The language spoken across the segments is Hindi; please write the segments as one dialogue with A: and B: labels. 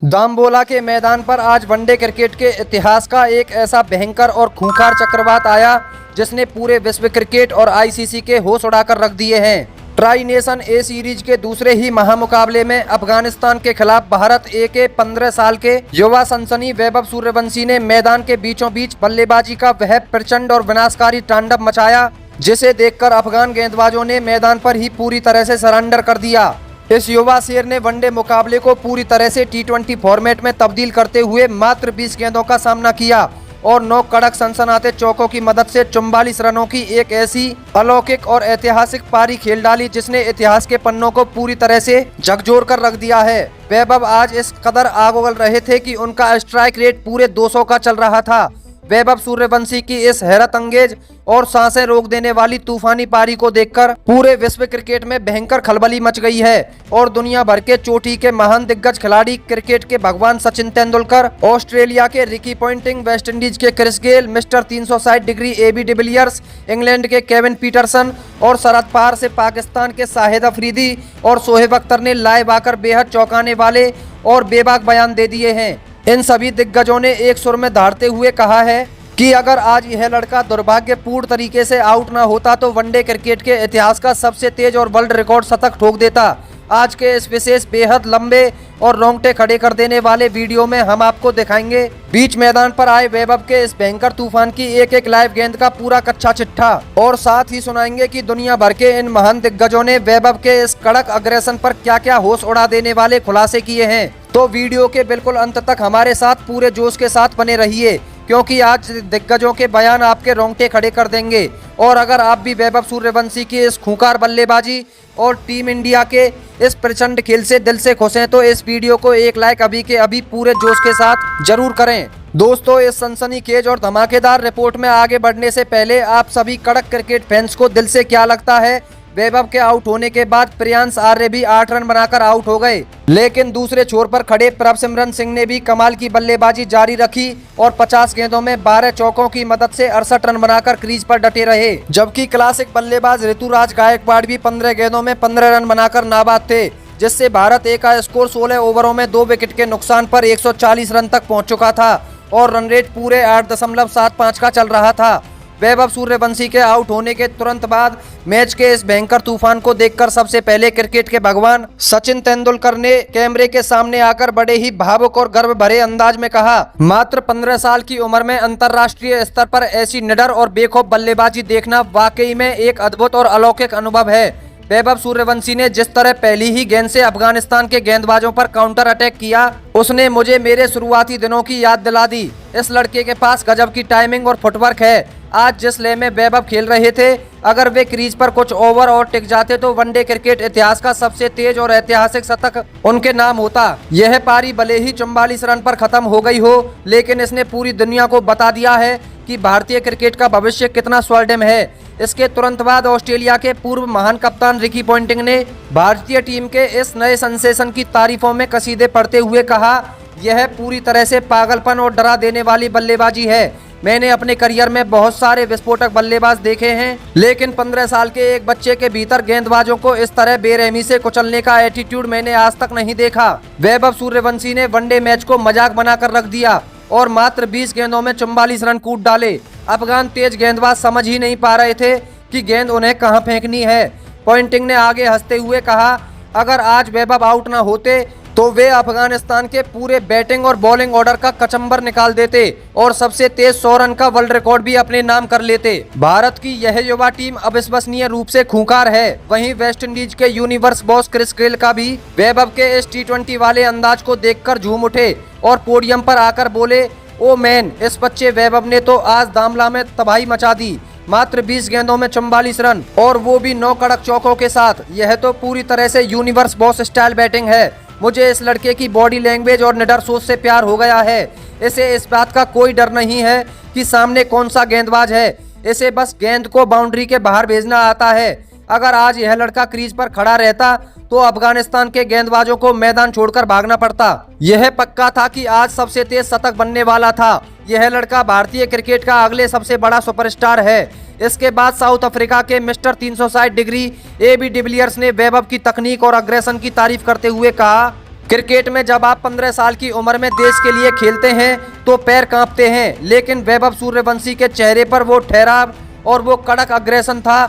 A: दामबोला के मैदान पर आज वनडे क्रिकेट के इतिहास का एक ऐसा भयंकर और खूंखार चक्रवात आया जिसने पूरे विश्व क्रिकेट और आईसीसी के होश उड़ाकर रख दिए हैं। ट्राई नेशन ए सीरीज के दूसरे ही महामुकाबले में अफगानिस्तान के खिलाफ भारत ए के 15 साल के युवा सनसनी वैभव सूर्यवंशी ने मैदान के बीचों बीच बल्लेबाजी का वह प्रचंड और विनाशकारी तांडव मचाया जिसे देखकर अफगान गेंदबाजों ने मैदान पर ही पूरी तरह से सरेंडर कर दिया। इस युवा शेर ने वनडे मुकाबले को पूरी तरह से टी20 फॉर्मेट में तब्दील करते हुए मात्र 20 गेंदों का सामना किया और 9 कड़क सनसनाते चौकों की मदद से 44 रनों की एक ऐसी अलौकिक और ऐतिहासिक पारी खेल डाली जिसने इतिहास के पन्नों को पूरी तरह से झकझोर कर रख दिया है। वैभव आज इस कदर आग उगल रहे थे कि उनका स्ट्राइक रेट पूरे 200 का चल रहा था। वैभव सूर्यवंशी की इस हैरत अंगेज और सांसें रोक देने वाली तूफानी पारी को देखकर पूरे विश्व क्रिकेट में भयंकर खलबली मच गई है और दुनिया भर के चोटी के महान दिग्गज खिलाड़ी, क्रिकेट के भगवान सचिन तेंदुलकर, ऑस्ट्रेलिया के रिकी पॉन्टिंग, वेस्टइंडीज के Chris Gayle, mister 360 degree AB de Villiers, England के केविन पीटरसन और सरहद पार से पाकिस्तान के शाहिद अफरीदी और शोएब अख्तर ने लाइव आकर बेहद चौंकाने वाले और बेबाक बयान दे दिए हैं। इन सभी दिग्गजों ने एक सुर में दहाड़ते हुए कहा है कि अगर आज यह लड़का दुर्भाग्यपूर्ण तरीके से आउट ना होता तो वनडे क्रिकेट के इतिहास का सबसे तेज और वर्ल्ड रिकॉर्ड शतक ठोक देता। आज के इस विशेष बेहद लंबे और रोंगटे खड़े कर देने वाले वीडियो में हम आपको दिखाएंगे बीच मैदान पर आए वैभव के इस भयंकर तूफान की एक एक लाइव गेंद का पूरा कच्चा चिट्ठा और साथ ही सुनाएंगे कि दुनिया भर के इन महान दिग्गजों ने वैभव के इस कड़क अग्रेसन पर क्या क्या होश उड़ा देने वाले खुलासे किए हैं। तो वीडियो के बिल्कुल अंत तक हमारे साथ पूरे जोश के साथ बने रहिए क्योंकि आज दिग्गजों के बयान आपके रोंगटे खड़े कर देंगे। और अगर आप भी वैभव सूर्यवंशी की इस खूंखार बल्लेबाजी और टीम इंडिया के इस प्रचंड खेल से दिल से खुश हैं तो इस वीडियो को एक लाइक अभी के अभी पूरे जोश के साथ जरूर करें। दोस्तों, इस सनसनीखेज और धमाकेदार रिपोर्ट में आगे बढ़ने से पहले आप सभी कड़क क्रिकेट फैंस को दिल से क्या लगता है? वैभव के आउट होने के बाद प्रियांश आर्य भी 8 रन बनाकर आउट हो गए, लेकिन दूसरे छोर पर खड़े प्रभसिमरन सिंह ने भी कमाल की बल्लेबाजी जारी रखी और 50 गेंदों में 12 चौकों की मदद से 68 रन बनाकर क्रीज पर डटे रहे। जबकि क्लासिक बल्लेबाज ऋतुराज गायकवाड़ भी 15 गेंदों में 15 रन बनाकर नाबाद थे, जिससे भारत ए का स्कोर 16 ओवरों में 2 विकेट के नुकसान पर 140 रन तक पहुँच चुका था और रन रेट पूरे 8.75 का चल रहा था। वैभव सूर्यवंशी के आउट होने के तुरंत बाद मैच के इस भयंकर तूफान को देखकर सबसे पहले क्रिकेट के भगवान सचिन तेंदुलकर ने कैमरे के सामने आकर बड़े ही भावुक और गर्व भरे अंदाज में कहा, मात्र 15 साल की उम्र में अंतर्राष्ट्रीय स्तर पर ऐसी निडर और बेखौफ बल्लेबाजी देखना वाकई में एक अद्भुत और अलौकिक अनुभव है। वैभव सूर्यवंशी ने जिस तरह पहली ही गेंद से अफगानिस्तान के गेंदबाजों पर काउंटर अटैक किया उसने मुझे मेरे शुरुआती दिनों की याद दिला दी। इस लड़के के पास गजब की टाइमिंग और फुटवर्क है। आज जिस लय में वैभव खेल रहे थे, अगर वे क्रीज पर कुछ ओवर और टिक जाते तो वनडे क्रिकेट इतिहास का सबसे तेज और ऐतिहासिक शतक उनके नाम होता। यह पारी भले ही 44 रन पर खत्म हो गई हो, लेकिन इसने पूरी दुनिया को बता दिया है कि भारतीय क्रिकेट का भविष्य कितना स्वर्णिम है। इसके तुरंत बाद ऑस्ट्रेलिया के पूर्व महान कप्तान रिकी पॉन्टिंग ने भारतीय टीम के इस नए सेंसेशन की तारीफों में कसीदे पढ़ते हुए कहा, यह पूरी तरह से पागलपन और डरा देने वाली बल्लेबाजी है। मैंने अपने करियर में बहुत सारे विस्फोटक बल्लेबाज देखे हैं, लेकिन 15 साल के एक बच्चे के भीतर गेंदबाजों को इस तरह बेरहमी से कुचलने का एटीट्यूड मैंने आज तक नहीं देखा। वैभव सूर्यवंशी ने वनडे मैच को मजाक बनाकर रख दिया और मात्र 20 गेंदों में 44 रन कूद डाले। अफगान तेज गेंदबाज समझ ही नहीं पा रहे थे कि गेंद उन्हें कहां फेंकनी है। पॉन्टिंग ने आगे हंसते हुए कहा, अगर आज वैभव आउट न होते तो वे अफगानिस्तान के पूरे बैटिंग और बॉलिंग ऑर्डर का कचंबर निकाल देते और सबसे तेज 100 रन का वर्ल्ड रिकॉर्ड भी अपने नाम कर लेते। भारत की यह युवा टीम अविश्वसनीय रूप से खूंखार है। वहीं वेस्टइंडीज के यूनिवर्स बॉस क्रिस गेल का भी वैभव के इस टी20 वाले अंदाज को देखकर झूम उठे और पोडियम पर आकर बोले, ओ मैन, इस बच्चे वैभव ने तो आज दामला में तबाही मचा दी। मात्र 20 गेंदों में 44 रन और वो भी 9 कड़क चौकों के साथ। यह तो पूरी तरह से यूनिवर्स बॉस स्टाइल बैटिंग है। मुझे इस लड़के की बॉडी लैंग्वेज और निडर सोच से प्यार हो गया है। इसे इस बात का कोई डर नहीं है कि सामने कौन सा गेंदबाज है। इसे बस गेंद को बाउंड्री के बाहर भेजना आता है। अगर आज यह लड़का क्रीज पर खड़ा रहता तो अफगानिस्तान के गेंदबाजों को मैदान छोड़कर भागना पड़ता। यह पक्का था कि आज सबसे तेज शतक बनने वाला था। यह लड़का भारतीय क्रिकेट का अगले सबसे बड़ा सुपरस्टार है। इसके बाद साउथ अफ्रीका के मिस्टर 360 डिग्री एबी डिविलियर्स ने वैभव की तकनीक और अग्रेसन की तारीफ करते हुए कहा, क्रिकेट में जब आप 15 साल की उम्र में देश के लिए खेलते हैं तो पैर कांपते हैं, लेकिन वैभव सूर्यवंशी के चेहरे पर वो ठहराव और वो कड़क अग्रेशन था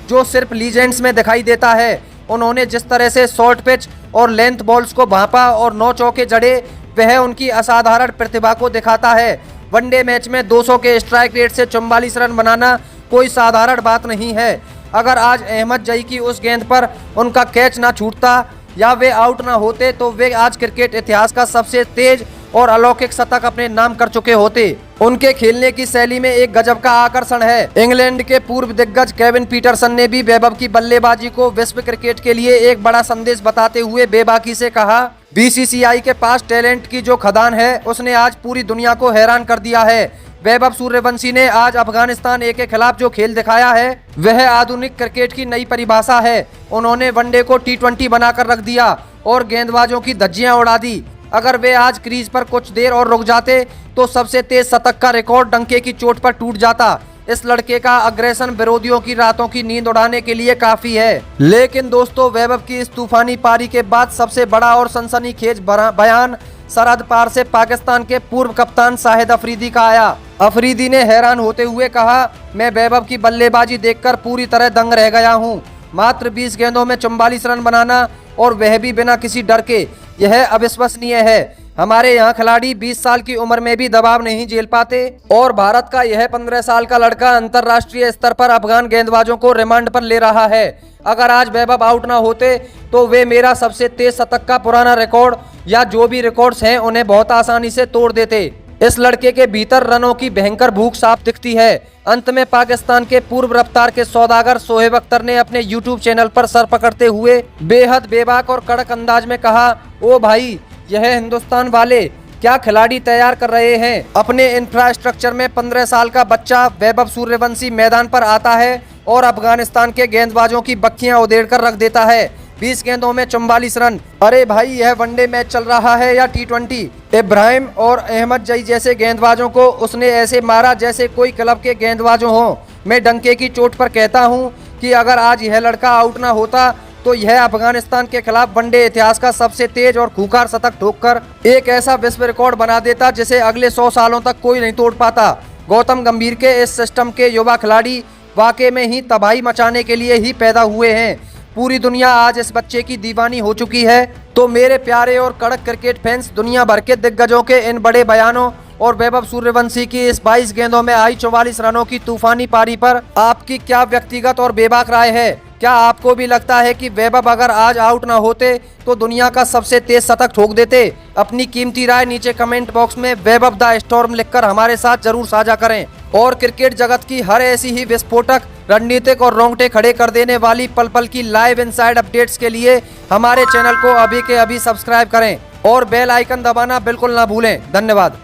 A: जो सिर्फ लीजेंड्स में दिखाई देता है। उन्होंने जिस तरह से शॉर्ट पिच और लेंथ बॉल्स को भांपा और 9 चौके जड़े, वह उनकी असाधारण प्रतिभा को दिखाता है। वनडे मैच में 200 के स्ट्राइक रेट से 44 रन बनाना कोई साधारण बात नहीं है। अगर आज अहमद जई की उस गेंद पर उनका कैच ना छूटता या वे आउट ना होते तो वे आज क्रिकेट इतिहास का सबसे तेज और अलौकिक शतक अपने नाम कर चुके होते। उनके खेलने की शैली में एक गजब का आकर्षण है। इंग्लैंड के पूर्व दिग्गज केविन पीटरसन ने भी वैभव की बल्लेबाजी को विश्व क्रिकेट के लिए एक बड़ा संदेश बताते हुए बेबाकी से कहा, बीसीसीआई के पास टैलेंट की जो खदान है उसने आज पूरी दुनिया को हैरान कर दिया है। वैभव सूर्यवंशी ने आज अफगानिस्तान ए के खिलाफ जो खेल दिखाया है वह आधुनिक क्रिकेट की नई परिभाषा है। उन्होंने वनडे को T20 बनाकर रख दिया और गेंदबाजों की धज्जियां उड़ा दी। अगर वे आज क्रीज पर कुछ देर और रुक जाते तो सबसे तेज शतक का रिकॉर्ड डंके की चोट पर टूट जाता। इस लड़के का अग्रेसन विरोधियों की रातों की नींद उड़ाने के लिए काफी है। लेकिन दोस्तों, वैभव की इस तूफानी पारी के बाद सबसे बड़ा और सनसनीखेज बयान सरहद पार से पाकिस्तान के पूर्व कप्तान शाहिद अफरीदी का आया। अफरीदी ने हैरान होते हुए कहा, मैं वैभव की बल्लेबाजी देखकर पूरी तरह दंग रह गया हूं। मात्र 20 गेंदों में 44 रन बनाना और वह भी बिना किसी डर के, यह अविश्वसनीय है। हमारे यहाँ खिलाड़ी 20 साल की उम्र में भी दबाव नहीं झेल पाते और भारत का यह 15 साल का लड़का अंतर्राष्ट्रीय स्तर पर अफगान गेंदबाजों को रिमांड पर ले रहा है। अगर आज वैभव आउट ना होते तो वे मेरा सबसे तेज शतक का पुराना रिकॉर्ड या जो भी रिकॉर्ड्स हैं उन्हें बहुत आसानी से तोड़ देते। इस लड़के के भीतर रनों की भयंकर भूख साफ दिखती है। अंत में पाकिस्तान के पूर्व रफ्तार के सौदागर शोएब अख्तर ने अपने यूट्यूब चैनल पर सर पकड़ते हुए बेहद बेबाक और कड़क अंदाज में कहा, ओ भाई, यह हिंदुस्तान वाले क्या खिलाड़ी तैयार कर रहे हैं। अपने इंफ्रास्ट्रक्चर में 15 साल का बच्चा वैभव सूर्यवंशी मैदान पर आता है और अफगानिस्तान के गेंदबाजों की बख्खियां उधेड़ कर रख देता है। 20 गेंदों में 44 रन। अरे भाई, यह वनडे मैच चल रहा है या T20? इब्राहिम और अहमद जई जैसे गेंदबाजों को उसने ऐसे मारा जैसे कोई क्लब के गेंदबाजों हों। मैं डंके की चोट पर कहता हूं कि अगर आज यह लड़का आउट ना होता तो यह अफगानिस्तान के खिलाफ वनडे इतिहास का सबसे तेज और खूंखार शतक ठोककर एक ऐसा विश्व रिकॉर्ड बना देता जिसे अगले 100 सालों तक कोई नहीं तोड़ पाता। गौतम गंभीर के इस सिस्टम के युवा खिलाड़ी वाकई में ही तबाही मचाने के लिए ही पैदा हुए हैं। पूरी दुनिया आज इस बच्चे की दीवानी हो चुकी है। तो मेरे प्यारे और कड़क क्रिकेट फैंस, दुनिया भर के दिग्गजों के इन बड़े बयानों और वैभव सूर्यवंशी की इस 22 गेंदों में आई 44 रनों की तूफानी पारी पर आपकी क्या व्यक्तिगत और बेबाक राय है? क्या आपको भी लगता है कि वैभव अगर आज आउट ना होते तो दुनिया का सबसे तेज शतक ठोक देते? अपनी कीमती राय नीचे कमेंट बॉक्स में वैभव द स्टॉर्म लिखकर हमारे साथ जरूर साझा करें। और क्रिकेट जगत की हर ऐसी ही विस्फोटक, रणनीतिक और रोंगटे खड़े कर देने वाली पल पल की लाइव इनसाइड अपडेट्स के लिए हमारे चैनल को अभी के अभी सब्सक्राइब करें और बेल आइकन दबाना बिल्कुल ना भूलें। धन्यवाद।